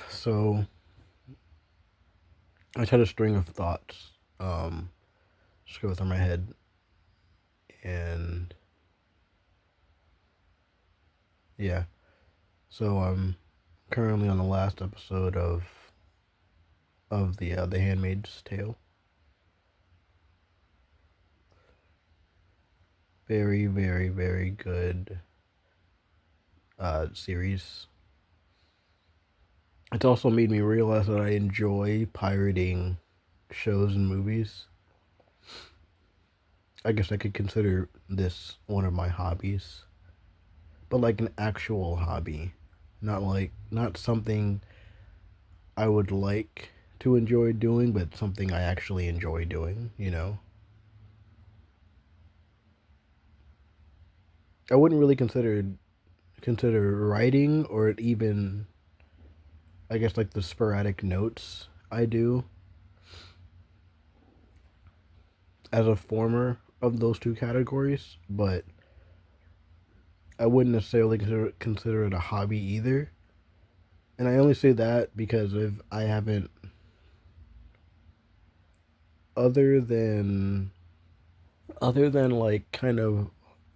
So I just had a string of thoughts just go through my head, and yeah. So I'm currently on the last episode of the Handmaid's Tale. Very, very, very good series. It's also made me realize that I enjoy pirating shows and movies. I guess I could consider this one of my hobbies, but like an actual hobby, not something I would like to enjoy doing, but something I actually enjoy doing. I wouldn't really consider writing or even, I guess, like the sporadic notes I do as a former of those two categories, but I wouldn't necessarily consider it a hobby either. And I only say that because if I haven't, other than like kind of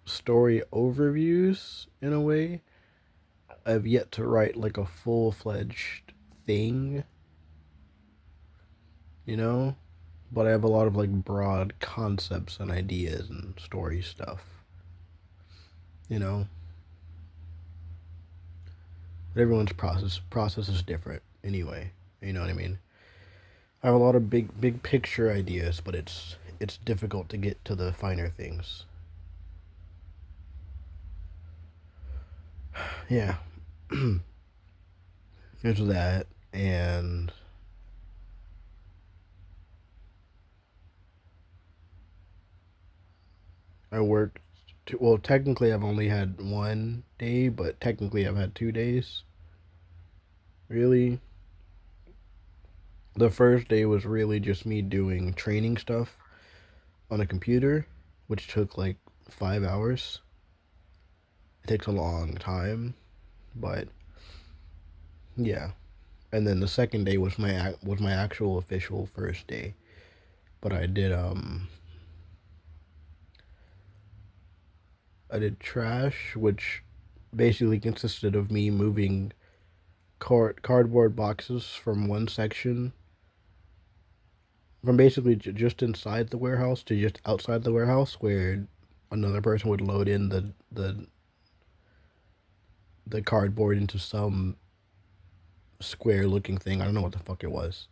story overviews in a way, I've yet to write like a full-fledged thing, you know? But I have a lot of like broad concepts and ideas and story stuff, you know? But everyone's process is different anyway. You know what I mean? I have a lot of big picture ideas, but it's difficult to get to the finer things. Yeah. There's that, and I worked. Well, technically, I've only had 1 day, but technically, I've had 2 days. Really, the first day was really just me doing training stuff on a computer, which took like 5 hours. It takes a long time, but yeah. And then the second day was my actual official first day. But I did trash, which basically consisted of me moving cardboard boxes from one section, from basically just inside the warehouse to just outside the warehouse, where another person would load in the cardboard into some square looking thing. I don't know what the fuck it was.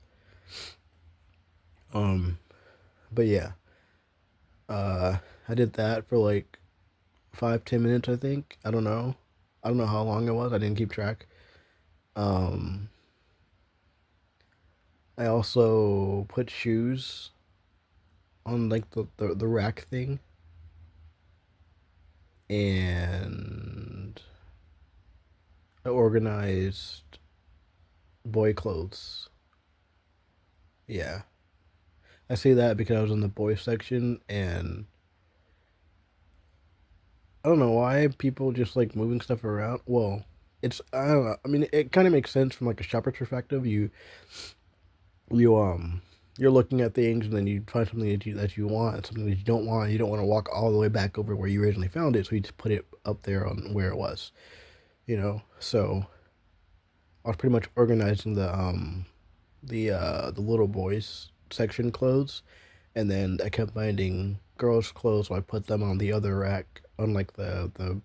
Um, but yeah, uh, I did that for like 5-10 minutes. I think. I don't know how long it was. I didn't keep track. Um, I also put shoes on like the rack thing, and I organized boy clothes. Yeah. I say that because I was in the boys section, and I don't know why people just like moving stuff around. Well, I don't know. I mean, it kind of makes sense from like a shopper's perspective. You you're looking at things, and then you find something that you want and something that you don't want. You don't want to walk all the way back over where you originally found it, so you just put it up there on where it was. So I was pretty much organizing the little boys section clothes, and then I kept finding girls' clothes, so I put them on the other rack, on like the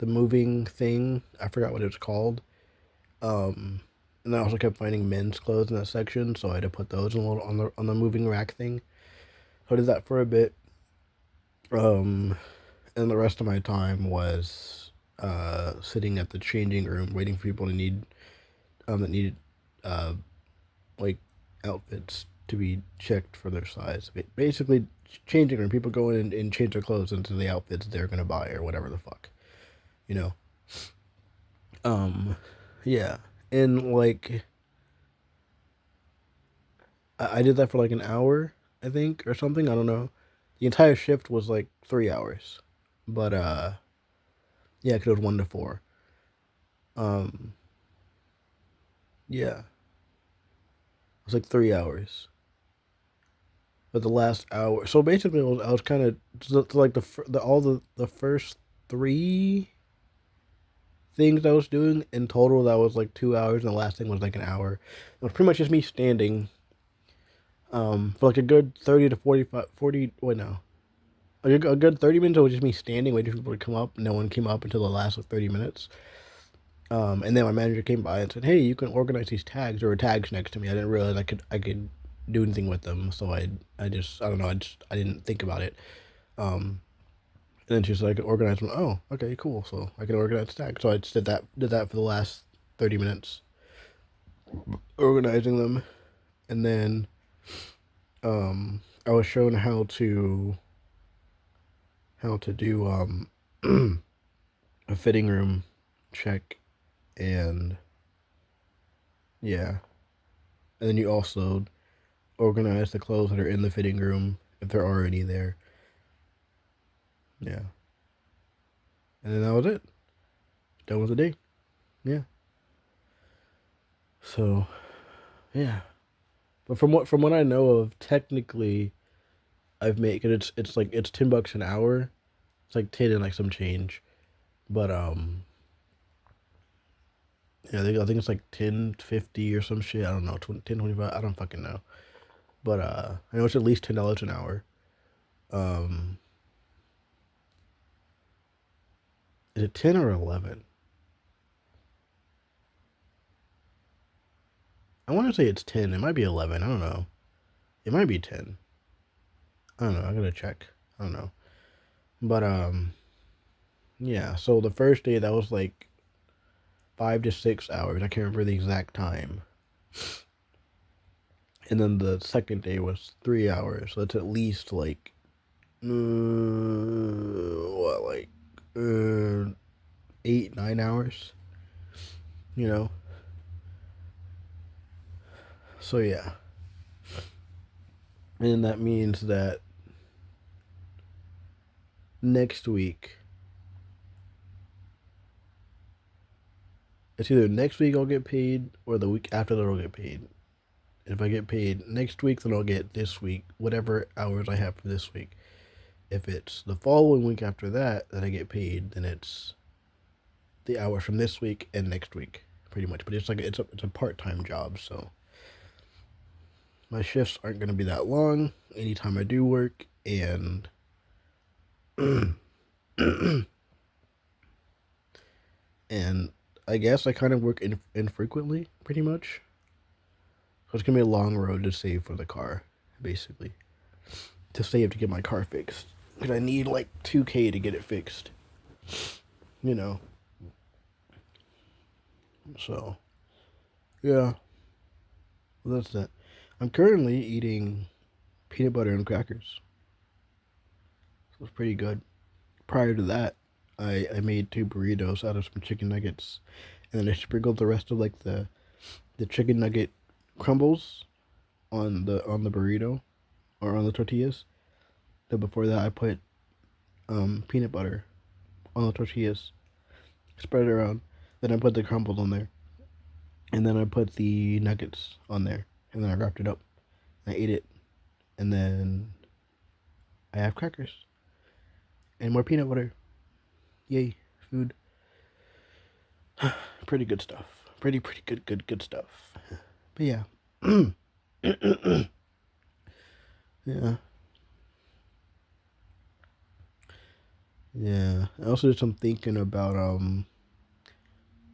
moving thing. I forgot what it's called. Um, and I also kept finding men's clothes in that section, so I had to put those in a little on the moving rack thing. So I did that for a bit. Um, and the rest of my time was sitting at the changing room, waiting for people that needed uh like outfits to be checked for their size. Basically, changing room, people go in and change their clothes into the outfits they're gonna buy or whatever the fuck, you know. Um, yeah, and like I did that for like an hour, I think, or something. I don't know. The entire shift was like 3 hours, but yeah, 'cause it was 1 to 4. Um, Yeah, it was like 3 hours. But the last hour, so basically, I was kind of like the first three things I was doing in total. That was like 2 hours, and the last thing was like an hour. It was pretty much just me standing, for like a good 30 to 45, 40. Wait, no, a good 30 minutes. It was just me standing, waiting for people to come up. No one came up until the last like 30 minutes. And then my manager came by and said, "Hey, you can organize these tags." There were tags next to me. I didn't realize I could do anything with them, so I don't know. I didn't think about it. Um, and then she said I could organize them. Oh, okay, cool. So I can organize tags. So I just did that for the last 30 minutes, organizing them, and then I was shown how to do a fitting room check, and yeah, and then you also organize the clothes that are in the fitting room if they're already there. Yeah. And then that was it. Done with the day. Yeah. So yeah. But from what I know of, technically, I've made cause it's $10 an hour. It's like 10 and like some change. But yeah, I think it's like 10.50 or some shit. I don't know, 10.25. I don't fucking know. But I know it's at least $10 an hour. Um, is it 10 or 11? I want to say it's 10. It might be 11. I don't know. It might be 10. I don't know. I gotta check. I don't know. But yeah. So the first day that was like 5 to 6 hours. I can't remember the exact time. And then the second day was 3 hours. So it's at least like what, like 8 9 hours. You know. So yeah. And that means that next week, it's either next week I'll get paid or the week after that I'll get paid. If I get paid next week, then I'll get this week, whatever hours I have for this week. If it's the following week after that that I get paid, then it's the hours from this week and next week, pretty much. But it's a part time job, so my shifts aren't gonna be that long. Anytime I do work, and and I guess I kind of work infrequently, pretty much. So it's gonna be a long road to save for the car, basically, to save to get my car fixed. Because I need like 2K to get it fixed, you know. So yeah, well, that's that. I'm currently eating peanut butter and crackers. So it's pretty good. Prior to that, I made two burritos out of some chicken nuggets, and then I sprinkled the rest of like the chicken nugget crumbles on the burrito or on the tortillas. Then before that, I put peanut butter on the tortillas, spread it around. Then I put the crumbles on there, and then I put the nuggets on there, and then I wrapped it up. I ate it, and then I have crackers and more peanut butter. Yay, food. Pretty good stuff. Pretty good stuff. But yeah. Yeah. Yeah. I also did some thinking about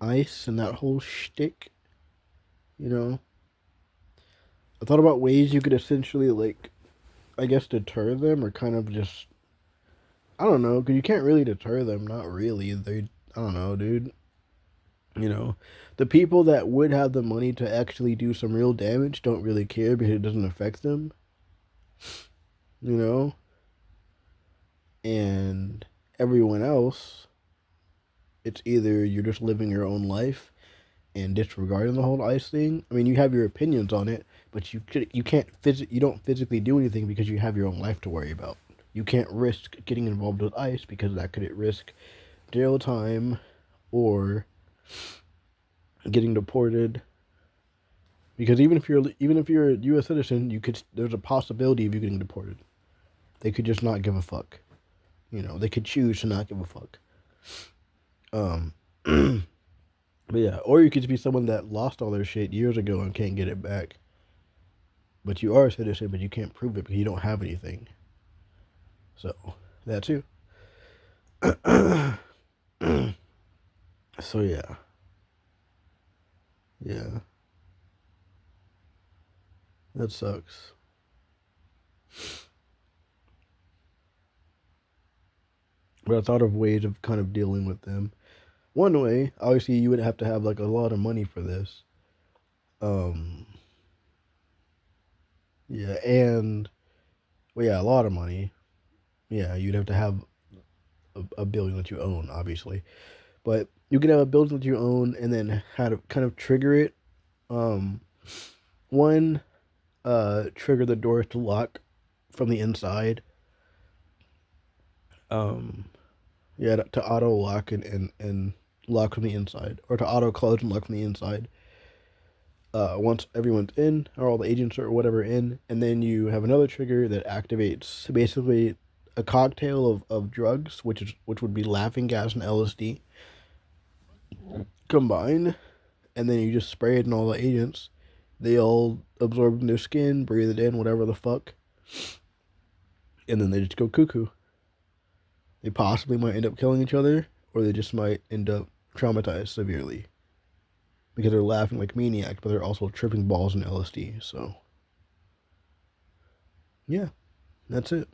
ice and that whole shtick, you know. I thought about ways you could essentially like, I guess, deter them, or kind of just, I don't know, because you can't really deter them. Not really. I don't know, dude. You know, the people that would have the money to actually do some real damage don't really care because it doesn't affect them. You know, and everyone else, it's either you're just living your own life and disregarding the whole ice thing. I mean, you have your opinions on it, but you don't physically do anything because you have your own life to worry about. You can't risk getting involved with ice because that could risk jail time or getting deported, Because even if you're a U.S. citizen, there's a possibility of you getting deported. They could just not give a fuck. They could choose to not give a fuck. Um, but yeah, or you could just be someone that lost all their shit years ago and can't get it back. But you are a citizen, but you can't prove it because you don't have anything. So that too. So yeah, yeah, that sucks. But I thought of ways of kind of dealing with them. One way, obviously, you would have to have like a lot of money for this. Um, yeah, and well, yeah, a lot of money. Yeah, you'd have to have a building that you own, obviously. But you could have a building that you own, and then how to kind of trigger it. Um, one, trigger the doors to lock from the inside. Um, yeah, to auto lock and lock from the inside, or to auto close and lock from the inside. Once everyone's in, or all the agents or whatever in, and then you have another trigger that activates basically a cocktail of drugs, which would be laughing gas and LSD combined, and then you just spray it in all the agents. They all absorb it in their skin, breathe it in, whatever the fuck, and then they just go cuckoo. They possibly might end up killing each other, or they just might end up traumatized severely because they're laughing like maniacs, but they're also tripping balls in LSD. So, yeah, that's it.